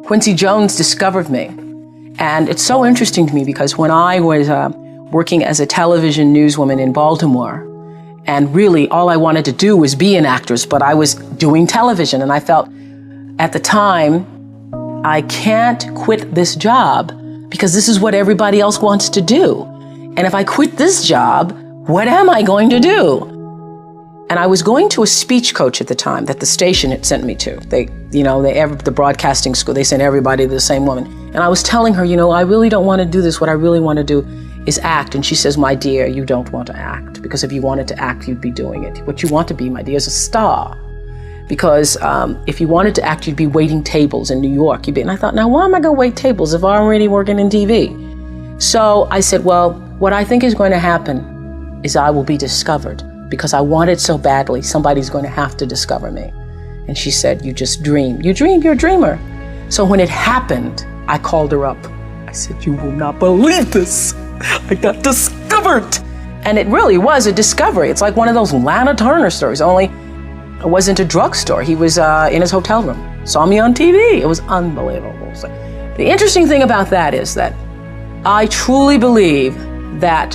Quincy Jones discovered me. And it's so interesting to me because when I was working as a television newswoman in Baltimore, and really all I wanted to do was be an actress, but I was doing television, and I felt at the time, I can't quit this job because this is what everybody else wants to do. And if I quit this job, what am I going to do? And I was going to a speech coach at the time that the station had sent me to. The broadcasting school, they sent everybody to the same woman. And I was telling her, I really don't want to do this. What I really want to do is act. And she says, my dear, you don't want to act, because if you wanted to act, you'd be doing it. What you want to be, my dear, is a star. Because if you wanted to act, you'd be waiting tables in New York. And I thought, now why am I going to wait tables if I'm already working in TV? So I said, well, what I think is going to happen is I will be discovered, because I want it so badly, somebody's going to have to discover me. And she said, you just dream. You dream, you're a dreamer. So when it happened, I called her up. I said, you will not believe this. I got discovered. And it really was a discovery. It's like one of those Lana Turner stories, only it wasn't a drugstore. He was in his hotel room, saw me on TV. It was unbelievable. So the interesting thing about that is that I truly believe that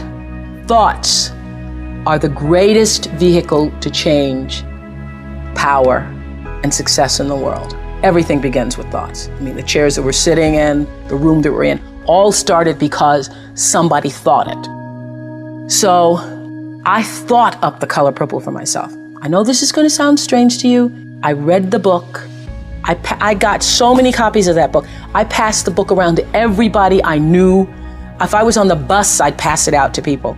thoughts are the greatest vehicle to change power and success in the world. Everything begins with thoughts. The chairs that we're sitting in, the room that we're in, all started because somebody thought it. So I thought up The Color Purple for myself. I know this is going to sound strange to you. I read the book. I got so many copies of that book. I passed the book around to everybody I knew. If I was on the bus, I'd pass it out to people.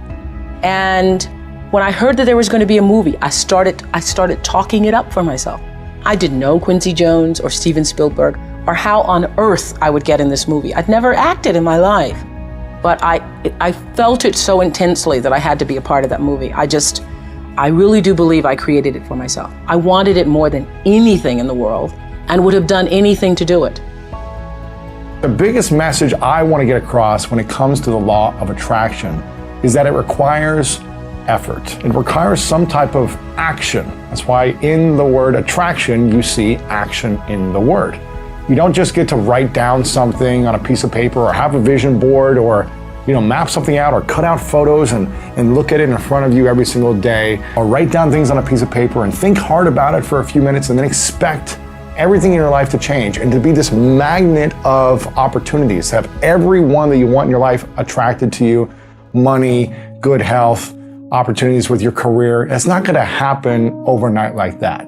And when I heard that there was going to be a movie, I started talking it up for myself. I didn't know Quincy Jones or Steven Spielberg or how on earth I would get in this movie. I'd never acted in my life, but I felt it so intensely that I had to be a part of that movie. I really do believe I created it for myself. I wanted it more than anything in the world and would have done anything to do it. The biggest message I want to get across when it comes to the law of attraction is that it requires effort. It requires some type of action. That's why in the word attraction, you see action in the word. You don't just get to write down something on a piece of paper or have a vision board or map something out or cut out photos and look at it in front of you every single day, or write down things on a piece of paper and think hard about it for a few minutes and then expect everything in your life to change and to be this magnet of opportunities, to have everyone that you want in your life attracted to you, money, good health, opportunities with your career. It's not going to happen overnight like that.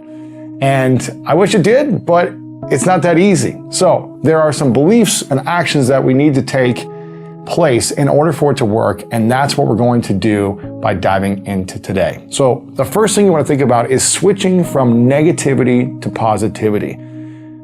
And I wish it did, but it's not that easy. So there are some beliefs and actions that we need to take place in order for it to work. And that's what we're going to do by diving into today. So the first thing you want to think about is switching from negativity to positivity.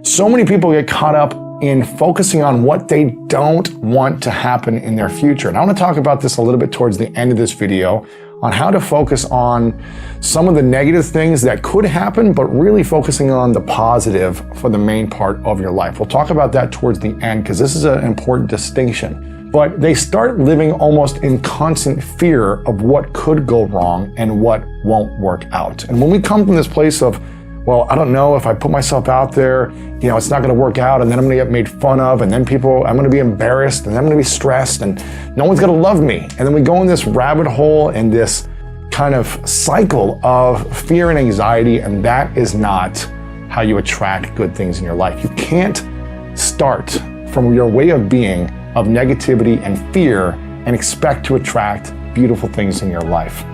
So many people get caught up in focusing on what they don't want to happen in their future. And I want to talk about this a little bit towards the end of this video on how to focus on some of the negative things that could happen, but really focusing on the positive for the main part of your life. We'll talk about that towards the end because this is an important distinction. But they start living almost in constant fear of what could go wrong and what won't work out. And when we come from this place of, well, I don't know if I put myself out there, it's not going to work out, and then I'm going to get made fun of, and then I'm going to be embarrassed, and then I'm going to be stressed, and no one's going to love me. And then we go in this rabbit hole and this kind of cycle of fear and anxiety, and that is not how you attract good things in your life. You can't start from your way of being of negativity and fear and expect to attract beautiful things in your life.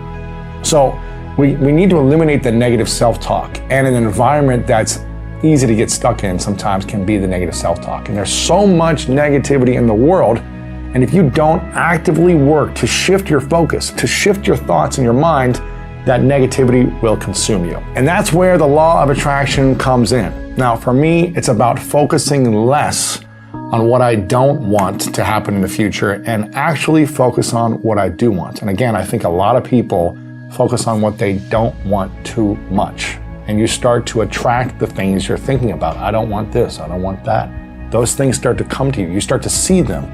So we need to eliminate the negative self-talk, and an environment that's easy to get stuck in sometimes can be the negative self-talk. And there's so much negativity in the world, and if you don't actively work to shift your focus, to shift your thoughts in your mind, that negativity will consume you. And that's where the law of attraction comes in. Now, for me, it's about focusing less on what I don't want to happen in the future and actually focus on what I do want. And again, I think a lot of people focus on what they don't want too much. And you start to attract the things you're thinking about. I don't want this, I don't want that. Those things start to come to you. You start to see them.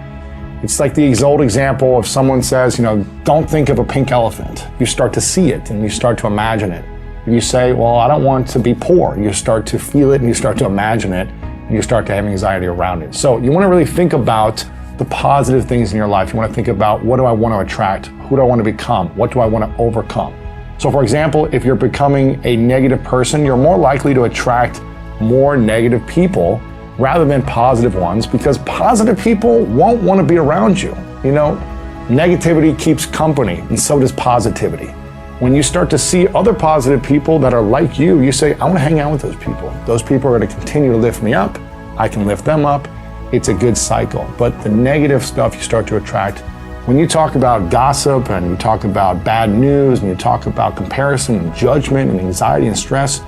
It's like the old example of someone says, don't think of a pink elephant. You start to see it and you start to imagine it. If you say, well, I don't want to be poor, you start to feel it and you start to imagine it. and you start to have anxiety around it. So you want to really think about the positive things in your life. You want to think about, what do I want to attract? Who do I want to become? What do I want to overcome? So for example, if you're becoming a negative person, you're more likely to attract more negative people rather than positive ones, because positive people won't want to be around you. You know, negativity keeps company, and so does positivity. When you start to see other positive people that are like you say, I want to hang out with those people. Those people are going to continue to lift me up. I can lift them up. It's a good cycle. But the negative stuff you start to attract. When you talk about gossip and you talk about bad news and you talk about comparison and judgment and anxiety and stress,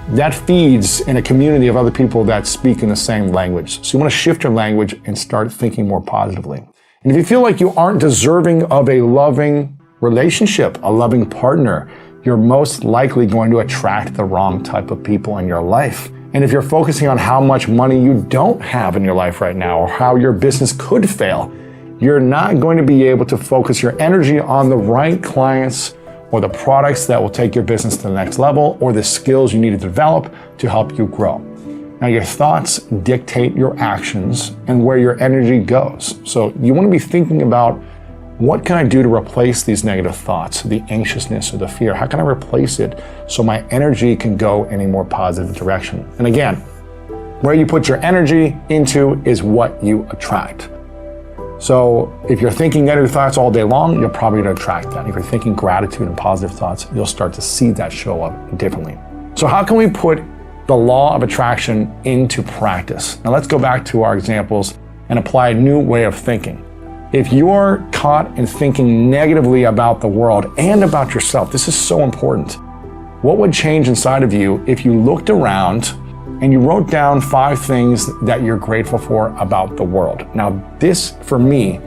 that feeds in a community of other people that speak in the same language. So you want to shift your language and start thinking more positively. And if you feel like you aren't deserving of a loving relationship, a loving partner, you're most likely going to attract the wrong type of people in your life. And if you're focusing on how much money you don't have in your life right now, or how your business could fail, you're not going to be able to focus your energy on the right clients or the products that will take your business to the next level, or the skills you need to develop to help you grow. Now, your thoughts dictate your actions and where your energy goes. So you want to be thinking about, what can I do to replace these negative thoughts, the anxiousness or the fear? How can I replace it so my energy can go in a more positive direction? And again, where you put your energy into is what you attract. So if you're thinking negative thoughts all day long, you're probably going to attract that. If you're thinking gratitude and positive thoughts, you'll start to see that show up differently. So how can we put the law of attraction into practice? Now let's go back to our examples and apply a new way of thinking. If you're caught in thinking negatively about the world and about yourself, this is so important. What would change inside of you if you looked around and you wrote down 5 things that you're grateful for about the world? Now, this, for me,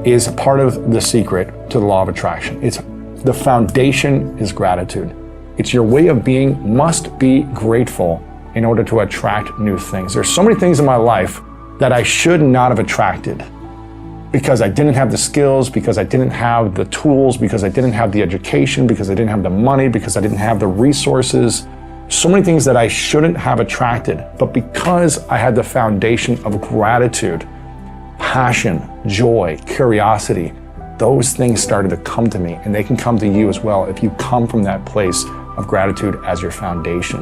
is part of the secret to the law of attraction. It's the foundation is gratitude. It's your way of being must be grateful in order to attract new things. There's so many things in my life that I should not have attracted, because I didn't have the skills, because I didn't have the tools, because I didn't have the education, because I didn't have the money, because I didn't have the resources. So many things that I shouldn't have attracted, but because I had the foundation of gratitude, passion, joy, curiosity, those things started to come to me, and they can come to you as well if you come from that place of gratitude as your foundation.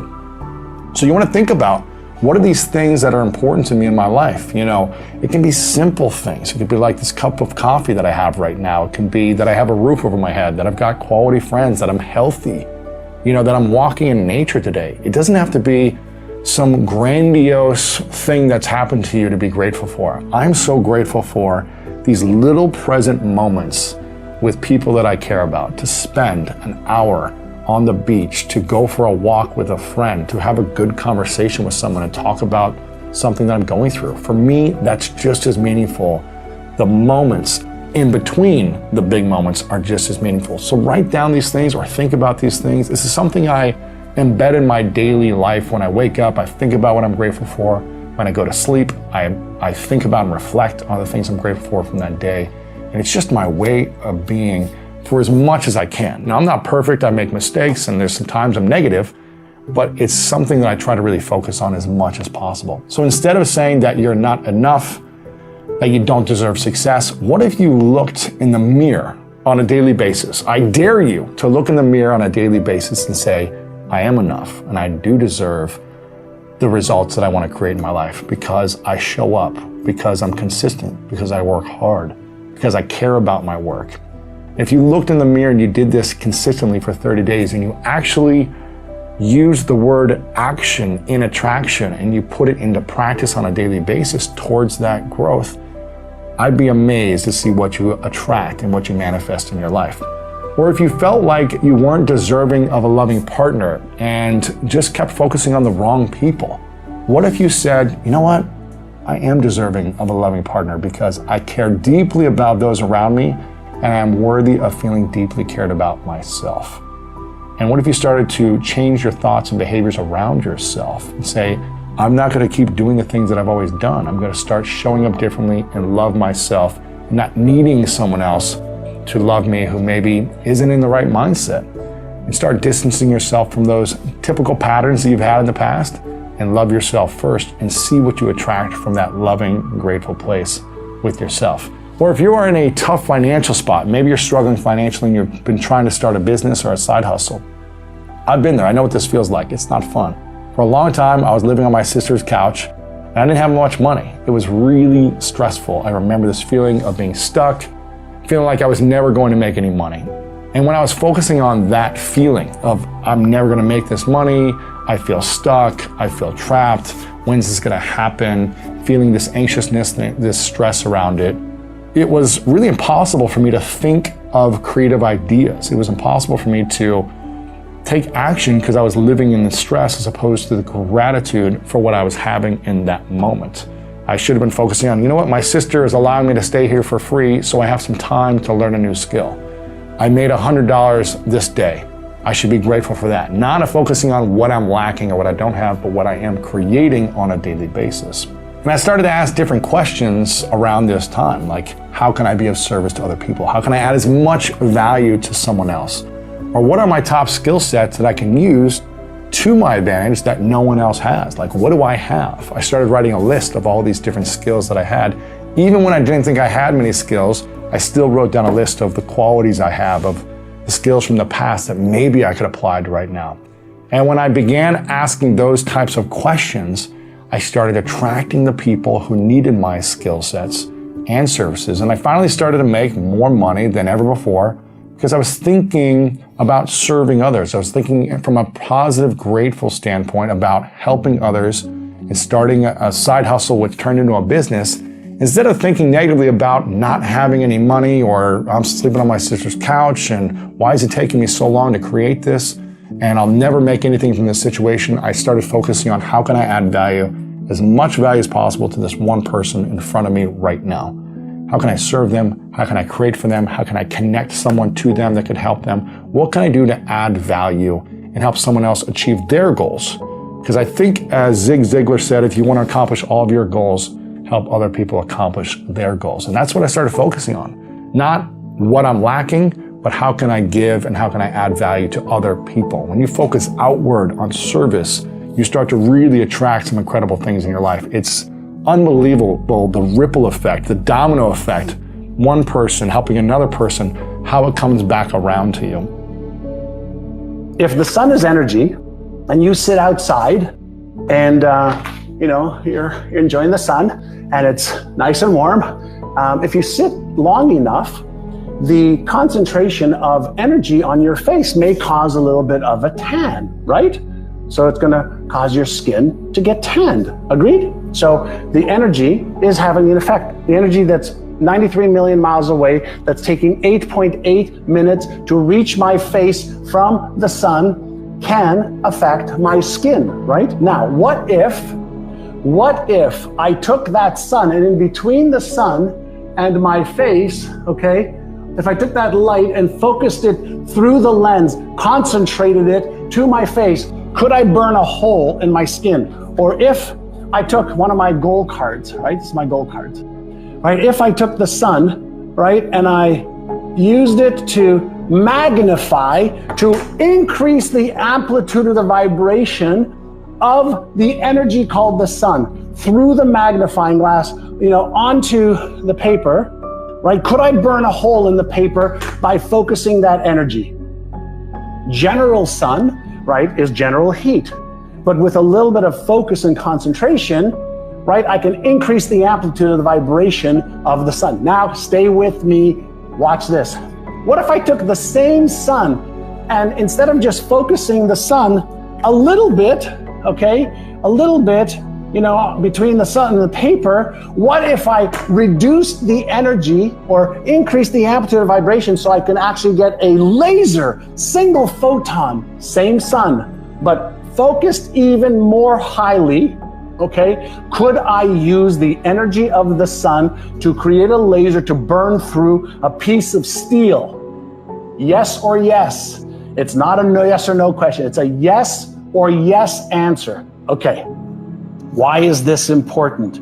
So you want to think about, what are these things that are important to me in my life? You know, it can be simple things. It could be like this cup of coffee that I have right now. It can be that I have a roof over my head, that I've got quality friends, that I'm healthy, you know, that I'm walking in nature today. It doesn't have to be some grandiose thing that's happened to you to be grateful for. I'm so grateful for these little present moments with people that I care about, to spend an hour on the beach, to go for a walk with a friend, to have a good conversation with someone and talk about something that I'm going through. For me, that's just as meaningful. The moments in between the big moments are just as meaningful. So write down these things or think about these things. This is something I embed in my daily life. When I wake up, I think about what I'm grateful for. When I go to sleep, I think about and reflect on the things I'm grateful for from that day. And it's just my way of being for as much as I can. Now, I'm not perfect. I make mistakes, and there's some times I'm negative, but it's something that I try to really focus on as much as possible. So instead of saying that you're not enough, that you don't deserve success, what if you looked in the mirror on a daily basis? I dare you to look in the mirror on a daily basis and say, I am enough, and I do deserve the results that I want to create in my life, because I show up, because I'm consistent, because I work hard, because I care about my work. If you looked in the mirror and you did this consistently for 30 days and you actually used the word action in attraction and you put it into practice on a daily basis towards that growth, I'd be amazed to see what you attract and what you manifest in your life. Or if you felt like you weren't deserving of a loving partner and just kept focusing on the wrong people, what if you said, you know what? I am deserving of a loving partner because I care deeply about those around me, and I'm worthy of feeling deeply cared about myself. And what if you started to change your thoughts and behaviors around yourself and say, I'm not going to keep doing the things that I've always done. I'm going to start showing up differently and love myself, not needing someone else to love me who maybe isn't in the right mindset. And start distancing yourself from those typical patterns that you've had in the past and love yourself first and see what you attract from that loving, grateful place with yourself. Or if you are in a tough financial spot, maybe you're struggling financially and you've been trying to start a business or a side hustle. I've been there. I know what this feels like. It's not fun. For a long time, I was living on my sister's couch and I didn't have much money. It was really stressful. I remember this feeling of being stuck, feeling like I was never going to make any money. And when I was focusing on that feeling of I'm never going to make this money, I feel stuck, I feel trapped, when's this going to happen, feeling this anxiousness, this stress around it, it was really impossible for me to think of creative ideas. It was impossible for me to take action because I was living in the stress as opposed to the gratitude for what I was having in that moment. I should have been focusing on, you know what, my sister is allowing me to stay here for free, so I have some time to learn a new skill. I made $100 this day. I should be grateful for that. Not focusing on what I'm lacking or what I don't have, but what I am creating on a daily basis. And I started to ask different questions around this time, like how can I be of service to other people? How can I add as much value to someone else? Or what are my top skill sets that I can use to my advantage that no one else has? Like, what do I have? I started writing a list of all these different skills that I had. Even when I didn't think I had many skills, I still wrote down a list of the qualities I have, of the skills from the past that maybe I could apply to right now. And when I began asking those types of questions, I started attracting the people who needed my skill sets and services. And I finally started to make more money than ever before because I was thinking about serving others. I was thinking from a positive, grateful standpoint about helping others and starting a side hustle which turned into a business, instead of thinking negatively about not having any money or I'm sleeping on my sister's couch and why is it taking me so long to create this and I'll never make anything from this situation. I started focusing on how can I add value, as much value as possible to this one person in front of me right now. How can I serve them? How can I create for them? How can I connect someone to them that could help them? What can I do to add value and help someone else achieve their goals? Because I think, as Zig Ziglar said, if you want to accomplish all of your goals, help other people accomplish their goals. And that's what I started focusing on. Not what I'm lacking, but how can I give and how can I add value to other people? When you focus outward on service, you start to really attract some incredible things in your life. It's unbelievable, the ripple effect, the domino effect, one person helping another person, how it comes back around to you. If the sun is energy and you sit outside and you're enjoying the sun and it's nice and warm, if you sit long enough, the concentration of energy on your face may cause a little bit of a tan, right? So it's going to cause your skin to get tanned. Agreed? So the energy is having an effect. The energy that's 93 million miles away, that's taking 8.8 minutes to reach my face from the sun, can affect my skin, right? Now, what if I took that sun and in between the sun and my face, okay, if I took that light and focused it through the lens, concentrated it to my face, could I burn a hole in my skin? Or if I took one of my goal cards, right? This is my goal cards, right? If I took the sun, right, and I used it to magnify, to increase the amplitude of the vibration of the energy called the sun through the magnifying glass, onto the paper, right? Could I burn a hole in the paper by focusing that energy? General sun, right, is general heat. But with a little bit of focus and concentration, right, I can increase the amplitude of the vibration of the sun. Now, stay with me, watch this. What if I took the same sun and instead of just focusing the sun a little bit, between the sun and the paper, what if I reduced the energy or increased the amplitude of vibration so I can actually get a laser, single photon, same sun, but focused even more highly, okay? Could I use the energy of the sun to create a laser to burn through a piece of steel? Yes or yes? It's not a no, yes or no question. It's a yes or yes answer. Okay. Why is this important?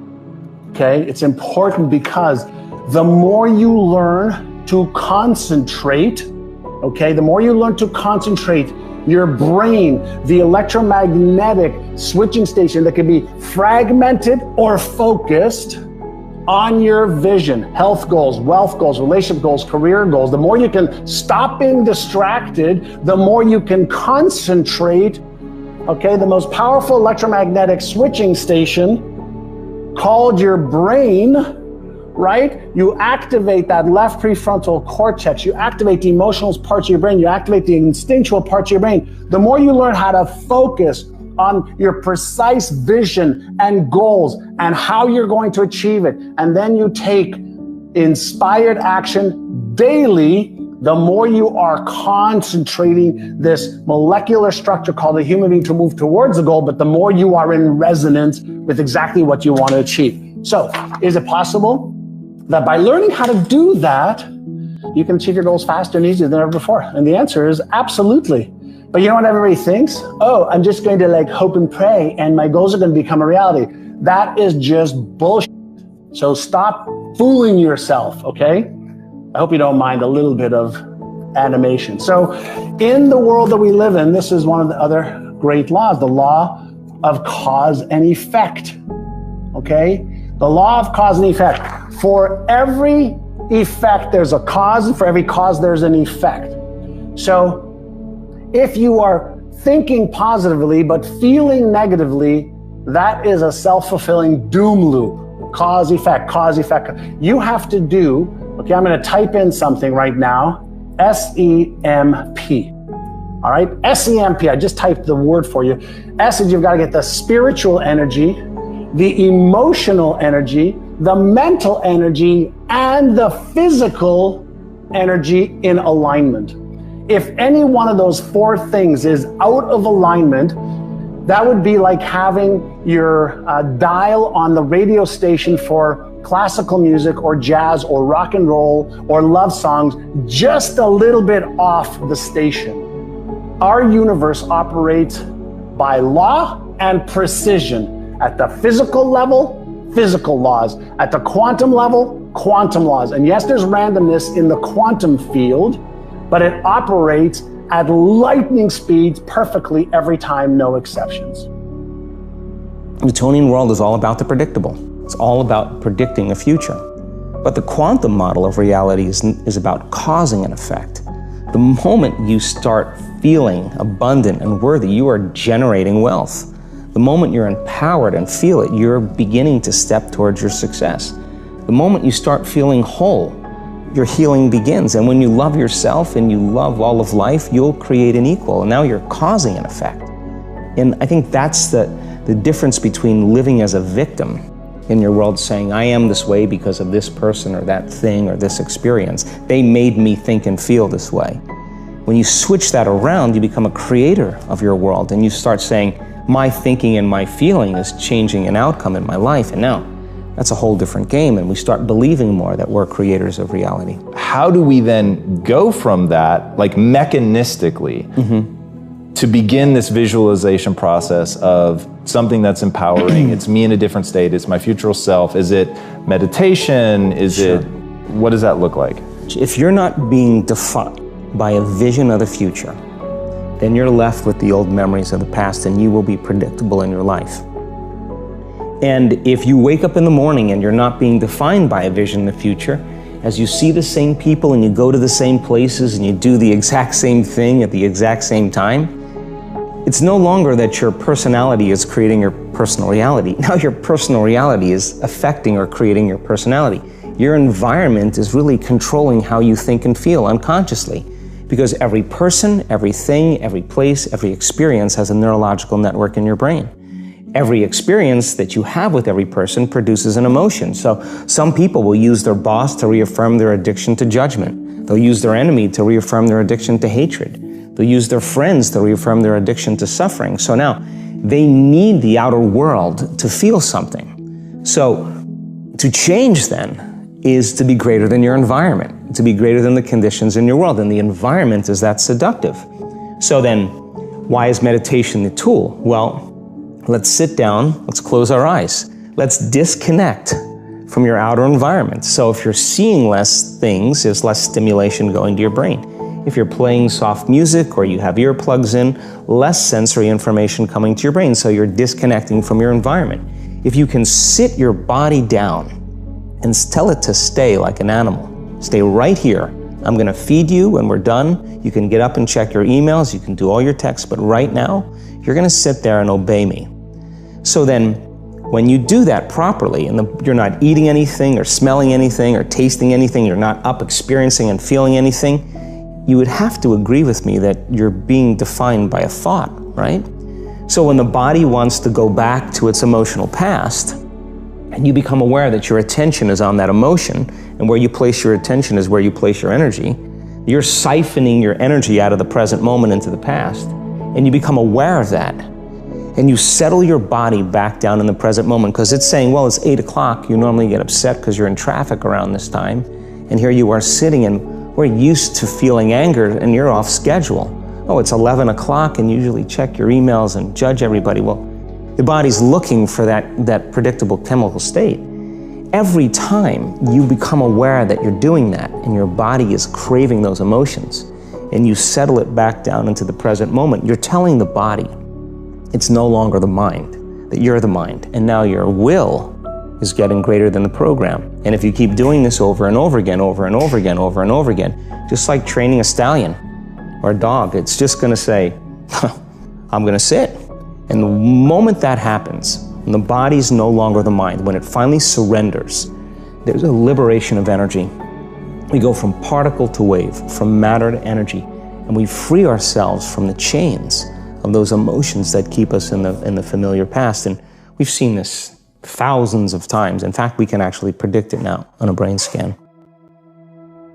Okay, it's important because the more you learn to concentrate, okay, the more you learn to concentrate your brain, the electromagnetic switching station that can be fragmented or focused on your vision, health goals, wealth goals, relationship goals, career goals. The more you can stop being distracted, the more you can concentrate. Okay, the most powerful electromagnetic switching station called your brain, right? You activate that left prefrontal cortex. You activate the emotional parts of your brain. You activate the instinctual parts of your brain. The more you learn how to focus on your precise vision and goals and how you're going to achieve it, and then you take inspired action daily, the more you are concentrating this molecular structure called the human being to move towards the goal, but the more you are in resonance with exactly what you want to achieve. So, is it possible that by learning how to do that, you can achieve your goals faster and easier than ever before? And the answer is absolutely. But you know what everybody thinks? Oh, I'm just going to like hope and pray and my goals are going to become a reality. That is just bullshit. So stop fooling yourself, okay? I hope you don't mind a little bit of animation. So in the world that we live in, this is one of the other great laws, the law of cause and effect, okay? The law of cause and effect. For every effect, there's a cause, and for every cause, there's an effect. So if you are thinking positively but feeling negatively, that is a self-fulfilling doom loop. Cause, effect, cause, effect. You have to do, okay, I'm going to type in something right now, S-E-M-P. All right, S-E-M-P, I just typed the word for you. S is you've got to get the spiritual energy, the emotional energy, the mental energy, and the physical energy in alignment. If any one of those four things is out of alignment, that would be like having your dial on the radio station for classical music or jazz or rock and roll or love songs just a little bit off the station. Our universe operates by law and precision. At the physical level, physical laws. At the quantum level, quantum laws. And yes, there's randomness in the quantum field, but it operates at lightning speeds perfectly every time, no exceptions. The Newtonian world is all about the predictable. It's all about predicting a future. But the quantum model of reality is about causing an effect. The moment you start feeling abundant and worthy, you are generating wealth. The moment you're empowered and feel it, you're beginning to step towards your success. The moment you start feeling whole, your healing begins. And when you love yourself and you love all of life, you'll create an equal. And now you're causing an effect. And I think that's the difference between living as a victim in your world, saying, I am this way because of this person or that thing or this experience. They made me think and feel this way. When you switch that around, you become a creator of your world and you start saying, my thinking and my feeling is changing an outcome in my life. And now that's a whole different game, and we start believing more that we're creators of reality. How do we then go from that, like mechanistically, to begin this visualization process of something that's empowering? It's me in a different state, it's my future self. Is it meditation? Is it, what does that look like? If you're not being defined by a vision of the future, then you're left with the old memories of the past and you will be predictable in your life. And if you wake up in the morning and you're not being defined by a vision in the future, as you see the same people and you go to the same places and you do the exact same thing at the exact same time, it's no longer that your personality is creating your personal reality. Now your personal reality is affecting or creating your personality. Your environment is really controlling how you think and feel unconsciously, because every person, everything, every place, every experience has a neurological network in your brain. Every experience that you have with every person produces an emotion. So some people will use their boss to reaffirm their addiction to judgment. They'll use their enemy to reaffirm their addiction to hatred. They'll use their friends to reaffirm their addiction to suffering. So now they need the outer world to feel something. So to change then is to be greater than your environment, to be greater than the conditions in your world. And the environment is that seductive. So then why is meditation the tool? Well, let's sit down, let's close our eyes. Let's disconnect from your outer environment. So if you're seeing less things, there's less stimulation going to your brain. If you're playing soft music or you have earplugs in, less sensory information coming to your brain, so you're disconnecting from your environment. If you can sit your body down and tell it to stay like an animal, stay right here. I'm going to feed you when we're done. You can get up and check your emails, you can do all your texts, but right now, you're going to sit there and obey me. So then, when you do that properly, and you're not eating anything or smelling anything or tasting anything, you're not up experiencing and feeling anything, you would have to agree with me that you're being defined by a thought, right? So when the body wants to go back to its emotional past, and you become aware that your attention is on that emotion, and where you place your attention is where you place your energy, you're siphoning your energy out of the present moment into the past, and you become aware of that. And you settle your body back down in the present moment, because it's saying, well, it's 8 o'clock, you normally get upset because you're in traffic around this time, and here you are sitting, and we're used to feeling anger, and you're off schedule. Oh, it's 11 o'clock, and you usually check your emails and judge everybody. Well, the body's looking for that predictable chemical state. Every time you become aware that you're doing that, and your body is craving those emotions, and you settle it back down into the present moment, you're telling the body, it's no longer the mind, that you're the mind, and now your will is getting greater than the program. And if you keep doing this over and over again, over and over again, over and over again, just like training a stallion or a dog, it's just gonna say, I'm gonna sit. And the moment that happens, when the body's no longer the mind, when it finally surrenders, there's a liberation of energy. We go from particle to wave, from matter to energy, and we free ourselves from the chains of those emotions that keep us in the familiar past. And we've seen this thousands of times. In fact, we can actually predict it now on a brain scan.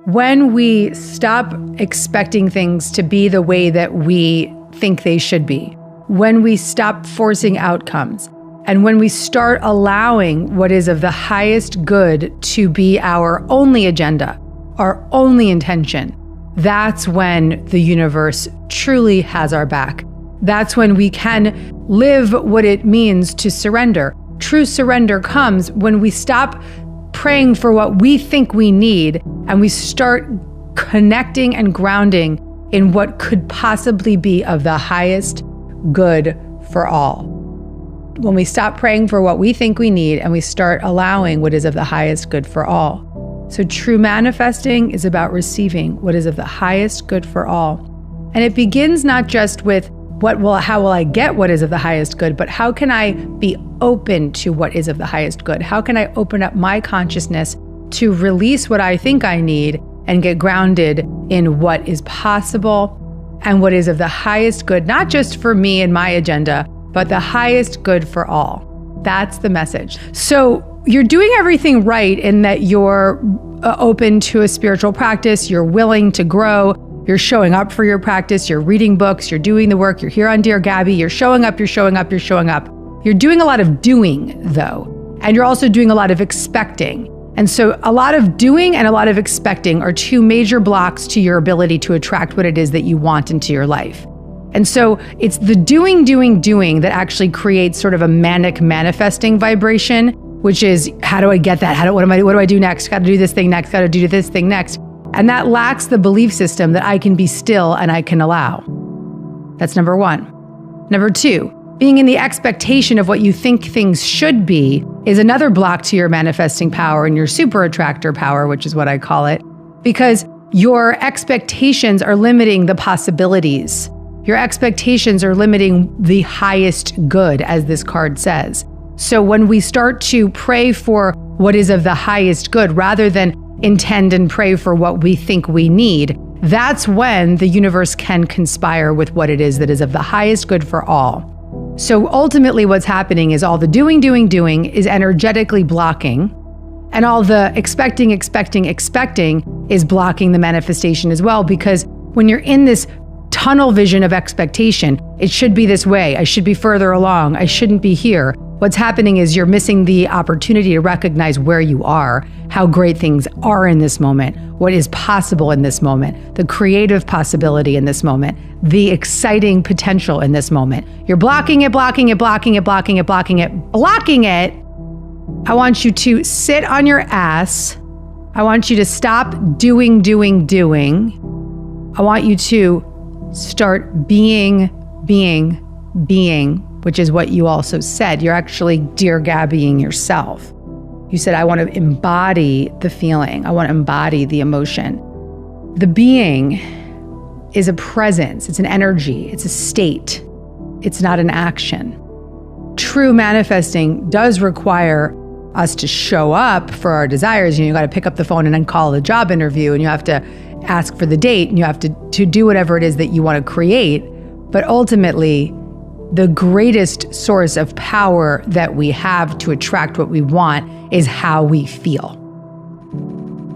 When we stop expecting things to be the way that we think they should be, when we stop forcing outcomes, and when we start allowing what is of the highest good to be our only agenda, our only intention, that's when the universe truly has our back. That's when we can live what it means to surrender. True surrender comes when we stop praying for what we think we need and we start connecting and grounding in what could possibly be of the highest good for all. When we stop praying for what we think we need and we start allowing what is of the highest good for all. So true manifesting is about receiving what is of the highest good for all. And it begins not just with how will I get what is of the highest good, but how can I be open to what is of the highest good? How can I open up my consciousness to release what I think I need and get grounded in what is possible and what is of the highest good, not just for me and my agenda, but the highest good for all. That's the message. So you're doing everything right in that you're open to a spiritual practice, you're willing to grow, you're showing up for your practice, you're reading books, you're doing the work, you're here on Dear Gabby, you're showing up, you're showing up, you're showing up. You're doing a lot of doing, though, and you're also doing a lot of expecting. And so a lot of doing and a lot of expecting are two major blocks to your ability to attract what it is that you want into your life. And so it's the doing that actually creates sort of a manic manifesting vibration, which is, how do I get that? What do I do next? Got to do this thing next, got to do this thing next. And that lacks the belief system that I can be still and I can allow. That's number one. Number two, being in the expectation of what you think things should be is another block to your manifesting power and your super attractor power, which is what I call it, because your expectations are limiting the possibilities. Your expectations are limiting the highest good, as this card says. So when we start to pray for what is of the highest good, rather than intend and pray for what we think we need, that's when the universe can conspire with what it is that is of the highest good for all. So ultimately what's happening is all the doing is energetically blocking, and all the expecting is blocking the manifestation as well, because when you're in this tunnel vision of expectation, it should be this way, I should be further along, I shouldn't be here. What's happening is you're missing the opportunity to recognize where you are, how great things are in this moment, what is possible in this moment, the creative possibility in this moment, the exciting potential in this moment. You're blocking it. I want you to sit on your ass. I want you to stop doing, I want you to start being, which is what you also said. You're actually Dear Gabbying yourself. You said, I want to embody the feeling. I want to embody the emotion. The being is a presence. It's an energy. It's a state. It's not an action. True manifesting does require us to show up for our desires. You got to pick up the phone and then call the job interview, and you have to ask for the date, and you have to do whatever it is that you want to create. But ultimately, the greatest source of power that we have to attract what we want is how we feel.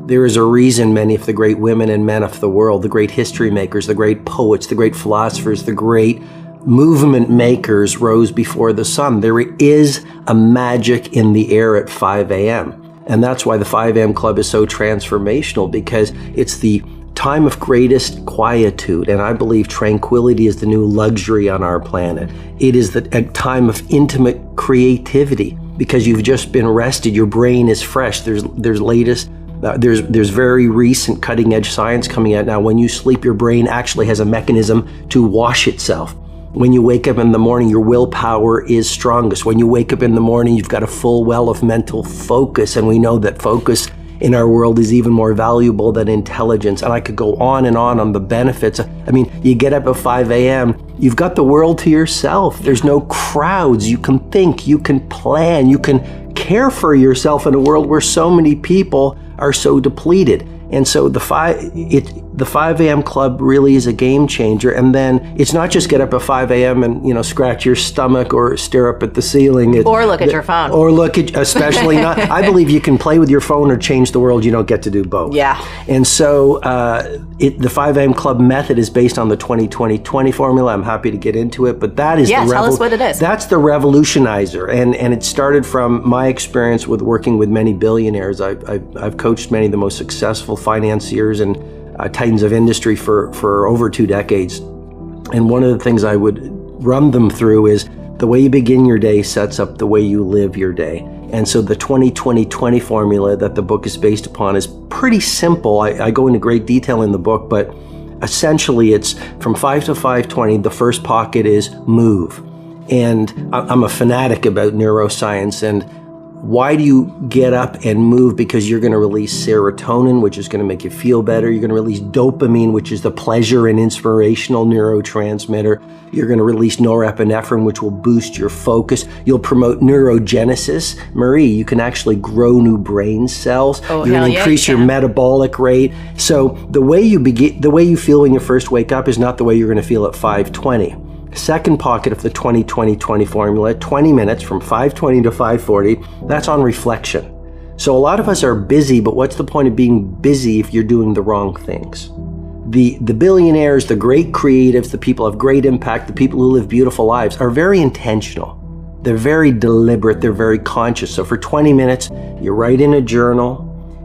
There is a reason many of the great women and men of the world, the great history makers, the great poets, the great philosophers, the great movement makers rose before the sun. There is a magic in the air at 5 a.m. And that's why the 5 a.m. Club is so transformational, because it's the time of greatest quietude, and I believe tranquility is the new luxury on our planet. It is a time of intimate creativity, because you've just been rested. Your brain is fresh. There's very recent cutting edge science coming out now. When you sleep, your brain actually has a mechanism to wash itself. When you wake up in the morning, your willpower is strongest. When you wake up in the morning, you've got a full well of mental focus, and we know that focus in our world is even more valuable than intelligence. And I could go on on the benefits. I mean, you get up at 5 a.m., you've got the world to yourself. There's no crowds. You can think, you can plan, you can care for yourself in a world where so many people are so depleted. And so the 5 a.m. Club really is a game changer. And then it's not just get up at 5 a.m. and, scratch your stomach or stare up at the ceiling. Or look at your phone. Or look at, especially not, I believe you can play with your phone or change the world. You don't get to do both. Yeah. And so the 5 a.m. Club method is based on the 20-20-20 formula. I'm happy to get into it, but that is tell us what it is. That's the revolutionizer. And it started from my experience with working with many billionaires. I've coached many of the most successful financiers and titans of industry for over 2 decades. And one of the things I would run them through is the way you begin your day sets up the way you live your day. And so the 20-20-20 formula that the book is based upon is pretty simple. I go into great detail in the book, but essentially it's from 5 to 5:20. The first pocket is move. And I'm a fanatic about neuroscience. And why do you get up and move? Because you're going to release serotonin, which is going to make you feel better. You're going to release dopamine, which is the pleasure and inspirational neurotransmitter. You're going to release norepinephrine, which will boost your focus. You'll promote neurogenesis. Marie, you can actually grow new brain cells. You're going to increase your metabolic rate. So the way you feel when you first wake up is not the way you're going to feel at 5:20. Second pocket of the 20-20-20 formula, 20 minutes from 5:20 to 5:40, that's on reflection. So a lot of us are busy, but what's the point of being busy if you're doing the wrong things? The billionaires, the great creatives, the people of great impact, the people who live beautiful lives are very intentional. They're very deliberate, they're very conscious. So for 20 minutes, you write in a journal,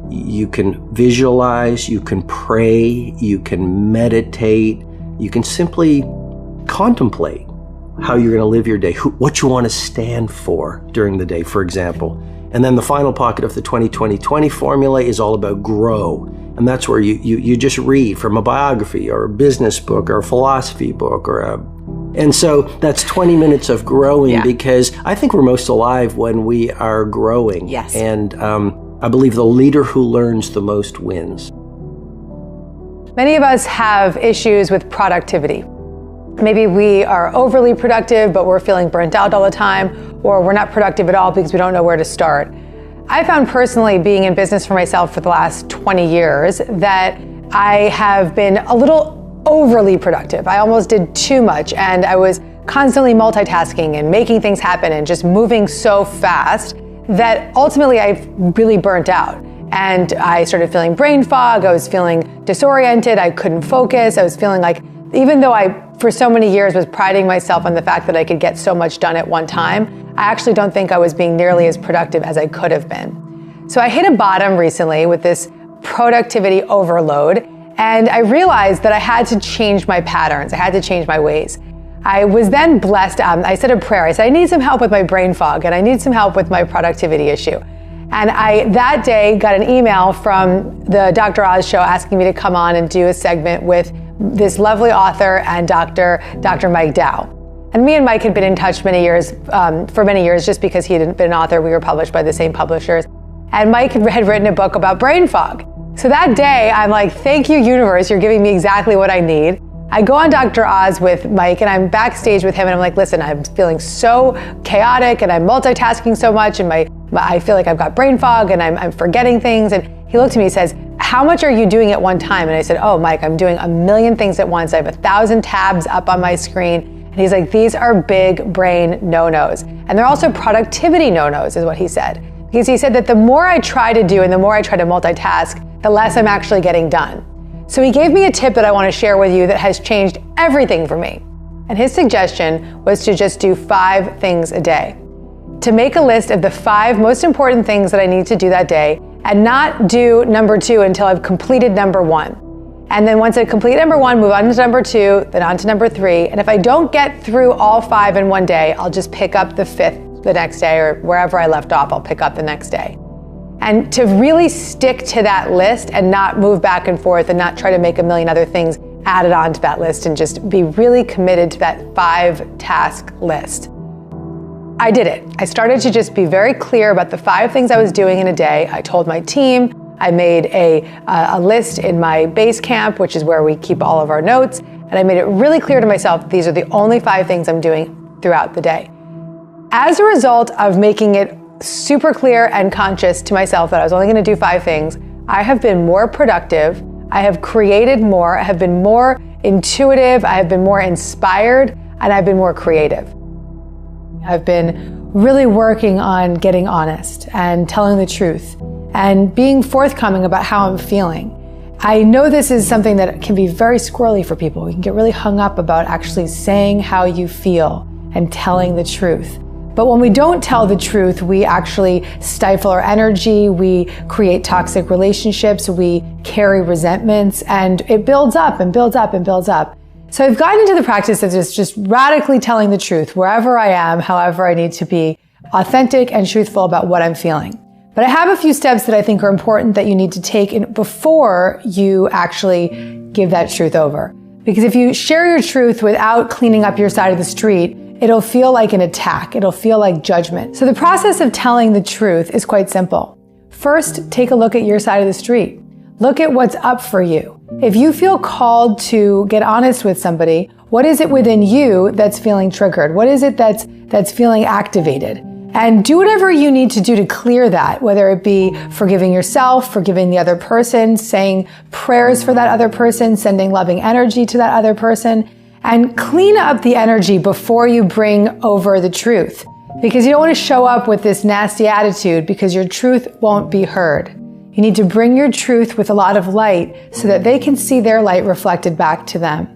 you can visualize, you can pray, you can meditate, you can simply contemplate how you're going to live your day, what you want to stand for during the day, for example. And then the final pocket of the 20-20-20 formula is all about grow. And that's where you just read from a biography or a business book or a philosophy book and so that's 20 minutes of growing, because I think we're most alive when we are growing. Yes. And I believe the leader who learns the most wins. Many of us have issues with productivity. Maybe we are overly productive, but we're feeling burnt out all the time, or we're not productive at all because we don't know where to start. I found personally, being in business for myself for the last 20 years, that I have been a little overly productive. I almost did too much, and I was constantly multitasking and making things happen and just moving so fast that ultimately I really burnt out. And I started feeling brain fog. I was feeling disoriented. I couldn't focus. I was feeling like, even though I, for so many years, was priding myself on the fact that I could get so much done at one time, I actually don't think I was being nearly as productive as I could have been. So I hit a bottom recently with this productivity overload, and I realized that I had to change my patterns. I had to change my ways. I was then blessed. I said a prayer. I said, I need some help with my brain fog, and I need some help with my productivity issue. And I, that day, got an email from the Dr. Oz show asking me to come on and do a segment with this lovely author and Dr. Mike Dow. And me and Mike had been in touch for many years, just because he had been an author. We were published by the same publishers. And Mike had written a book about brain fog. So that day, I'm like, thank you, universe, you're giving me exactly what I need. I go on Dr. Oz with Mike, and I'm backstage with him, and I'm like, listen, I'm feeling so chaotic, and I'm multitasking so much, and I feel like I've got brain fog, and I'm forgetting things. And he looked at me and says, how much are you doing at one time? And I said, oh, Mike, I'm doing 1,000,000 things at once. I have 1,000 tabs up on my screen. And he's like, these are big brain no-nos. And they're also productivity no-nos, is what he said. Because he said that the more I try to do and the more I try to multitask, the less I'm actually getting done. So he gave me a tip that I want to share with you that has changed everything for me. And his suggestion was to just do 5 things a day. To make a list of the 5 most important things that I need to do that day, and not do number 2 until I've completed number 1. And then once I complete number 1, move on to number 2, then on to number 3. And if I don't get through all 5 in one day, I'll just pick up the 5th the next day, or wherever I left off, I'll pick up the next day. And to really stick to that list and not move back and forth and not try to make 1,000,000 other things added onto that list, and just be really committed to that 5-task list. I did it. I started to just be very clear about the 5 things I was doing in a day. I told my team. I made a list in my base camp, which is where we keep all of our notes. And I made it really clear to myself, these are the only 5 things I'm doing throughout the day. As a result of making it super clear and conscious to myself that I was only going to do 5 things, I have been more productive. I have created more. I have been more intuitive. I have been more inspired, and I've been more creative. I've been really working on getting honest and telling the truth and being forthcoming about how I'm feeling. I know this is something that can be very squirrely for people. We can get really hung up about actually saying how you feel and telling the truth. But when we don't tell the truth, we actually stifle our energy, we create toxic relationships, we carry resentments, and it builds up and builds up and builds up. So I've gotten into the practice of just radically telling the truth wherever I am, however I need to be authentic and truthful about what I'm feeling. But I have a few steps that I think are important that you need to take before you actually give that truth over. Because if you share your truth without cleaning up your side of the street, it'll feel like an attack. It'll feel like judgment. So the process of telling the truth is quite simple. First, take a look at your side of the street. Look at what's up for you. If you feel called to get honest with somebody, what is it within you that's feeling triggered? What is it that's feeling activated? And do whatever you need to do to clear that, whether it be forgiving yourself, forgiving the other person, saying prayers for that other person, sending loving energy to that other person, and clean up the energy before you bring over the truth. Because you don't want to show up with this nasty attitude, because your truth won't be heard. You need to bring your truth with a lot of light so that they can see their light reflected back to them.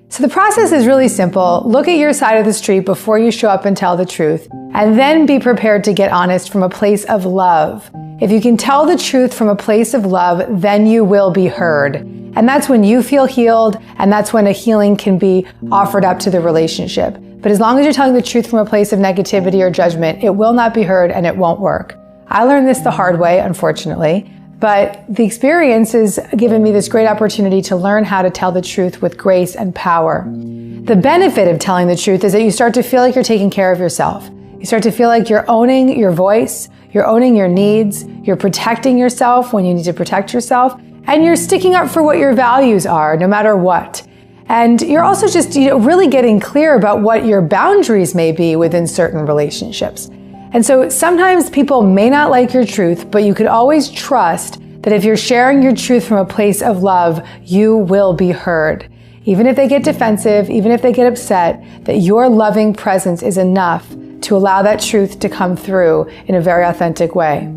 So the process is really simple. Look at your side of the street before you show up and tell the truth, and then be prepared to get honest from a place of love. If you can tell the truth from a place of love, then you will be heard. And that's when you feel healed, and that's when a healing can be offered up to the relationship. But as long as you're telling the truth from a place of negativity or judgment, it will not be heard and it won't work. I learned this the hard way, unfortunately. But the experience has given me this great opportunity to learn how to tell the truth with grace and power. The benefit of telling the truth is that you start to feel like you're taking care of yourself. You start to feel like you're owning your voice, you're owning your needs, you're protecting yourself when you need to protect yourself, and you're sticking up for what your values are, no matter what. And you're also just really getting clear about what your boundaries may be within certain relationships. And so sometimes people may not like your truth, but you could always trust that if you're sharing your truth from a place of love, you will be heard. Even if they get defensive, even if they get upset, that your loving presence is enough to allow that truth to come through in a very authentic way.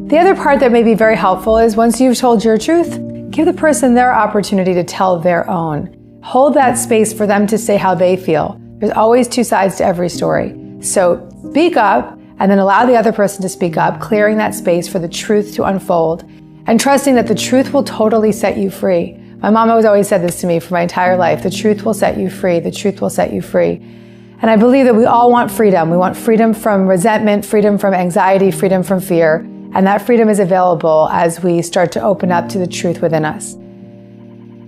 The other part that may be very helpful is once you've told your truth, give the person their opportunity to tell their own. Hold that space for them to say how they feel. There's always 2 sides to every story. So speak up, and then allow the other person to speak up, clearing that space for the truth to unfold, and trusting that the truth will totally set you free. My mom has always said this to me for my entire life: the truth will set you free, the truth will set you free. And I believe that we all want freedom. We want freedom from resentment, freedom from anxiety, freedom from fear. And that freedom is available as we start to open up to the truth within us.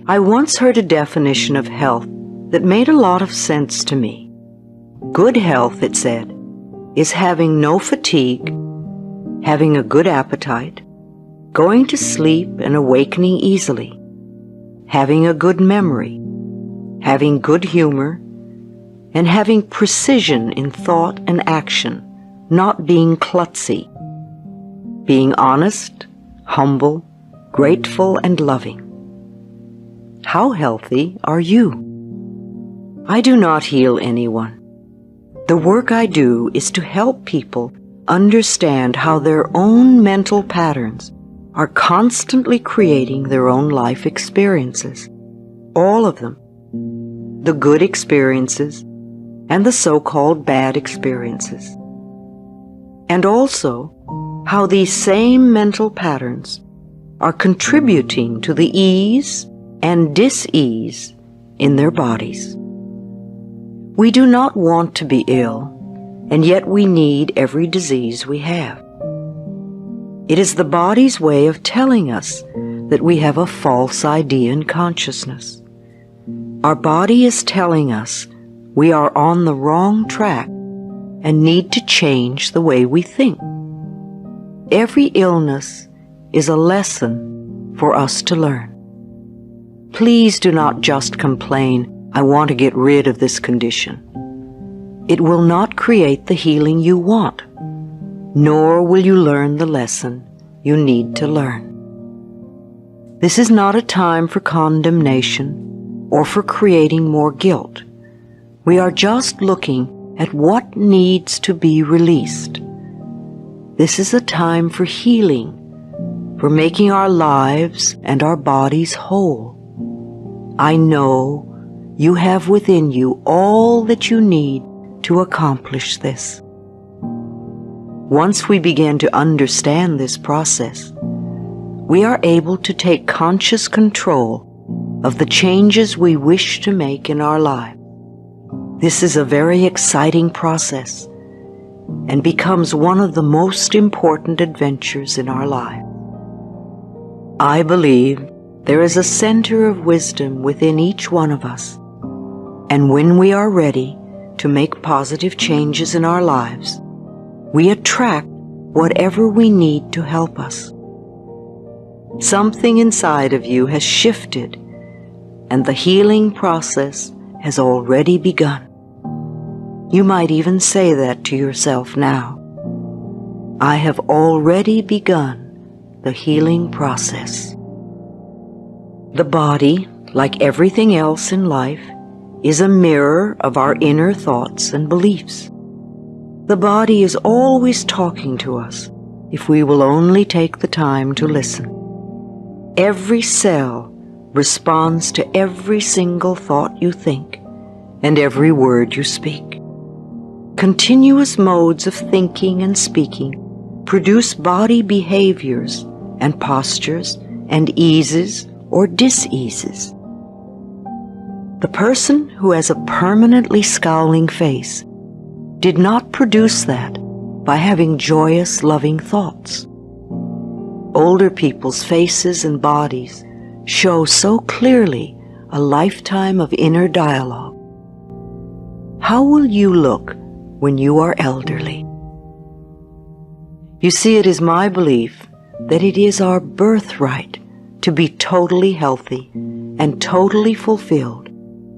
I once heard a definition of health that made a lot of sense to me. Good health, it said, is having no fatigue, having a good appetite, going to sleep and awakening easily, having a good memory, having good humor, and having precision in thought and action, not being klutzy, being honest, humble, grateful, and loving. How healthy are you? I do not heal anyone. The work I do is to help people understand how their own mental patterns are constantly creating their own life experiences. All of them. The good experiences and the so-called bad experiences. And also how these same mental patterns are contributing to the ease and dis-ease in their bodies. We do not want to be ill, and yet we need every disease we have. It is the body's way of telling us that we have a false idea in consciousness. Our body is telling us we are on the wrong track and need to change the way we think. Every illness is a lesson for us to learn. Please do not just complain, "I want to get rid of this condition." It will not create the healing you want, nor will you learn the lesson you need to learn. This is not a time for condemnation or for creating more guilt. We are just looking at what needs to be released. This is a time for healing, for making our lives and our bodies whole. I know you have within you all that you need to accomplish this. Once we begin to understand this process, we are able to take conscious control of the changes we wish to make in our lives. This is a very exciting process and becomes one of the most important adventures in our life. I believe there is a center of wisdom within each one of us, and when we are ready to make positive changes in our lives, we attract whatever we need to help us. Something inside of you has shifted, and the healing process has already begun. You might even say that to yourself now. I have already begun the healing process. The body, like everything else in life, is a mirror of our inner thoughts and beliefs. The body is always talking to us if we will only take the time to listen. Every cell responds to every single thought you think and every word you speak. Continuous modes of thinking and speaking produce body behaviors and postures and eases or dis-eases. The person who has a permanently scowling face did not produce that by having joyous, loving thoughts. Older people's faces and bodies show so clearly a lifetime of inner dialogue. How will you look when you are elderly? You see, it is my belief that it is our birthright to be totally healthy and totally fulfilled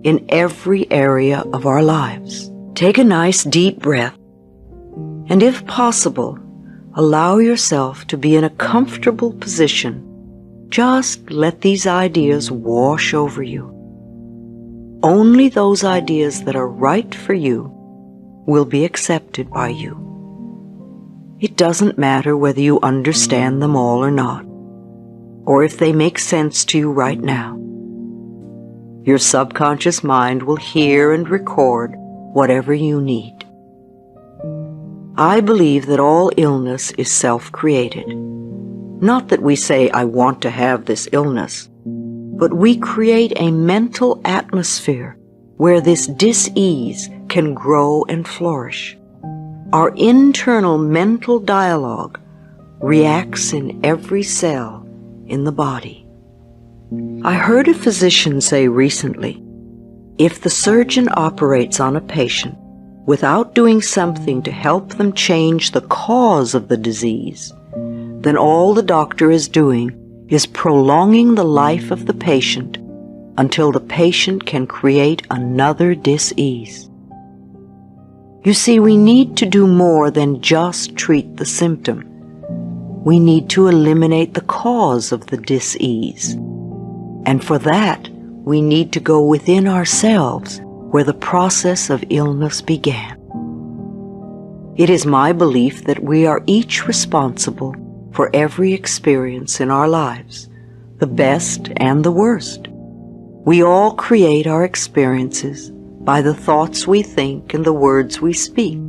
in every area of our lives. Take a nice deep breath, and if possible, allow yourself to be in a comfortable position. Just let these ideas wash over you. Only those ideas that are right for you will be accepted by you. It doesn't matter whether you understand them all or not, or if they make sense to you right now. Your subconscious mind will hear and record whatever you need. I believe that all illness is self-created. Not that we say, "I want to have this illness," but we create a mental atmosphere where this dis-ease can grow and flourish. Our internal mental dialogue reacts in every cell in the body. I heard a physician say recently, if the surgeon operates on a patient without doing something to help them change the cause of the disease, then all the doctor is doing is prolonging the life of the patient until the patient can create another dis-ease. You see, we need to do more than just treat the symptom. We need to eliminate the cause of the dis-ease. And for that, we need to go within ourselves where the process of illness began. It is my belief that we are each responsible for every experience in our lives, the best and the worst. We all create our experiences by the thoughts we think and the words we speak.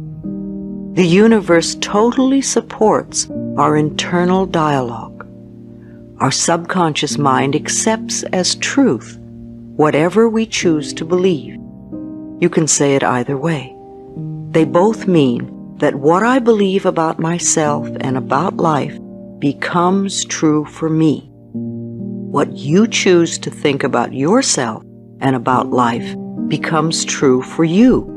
The universe totally supports our internal dialogue. Our subconscious mind accepts as truth whatever we choose to believe. You can say it either way. They both mean that what I believe about myself and about life becomes true for me. What you choose to think about yourself and about life becomes true for you.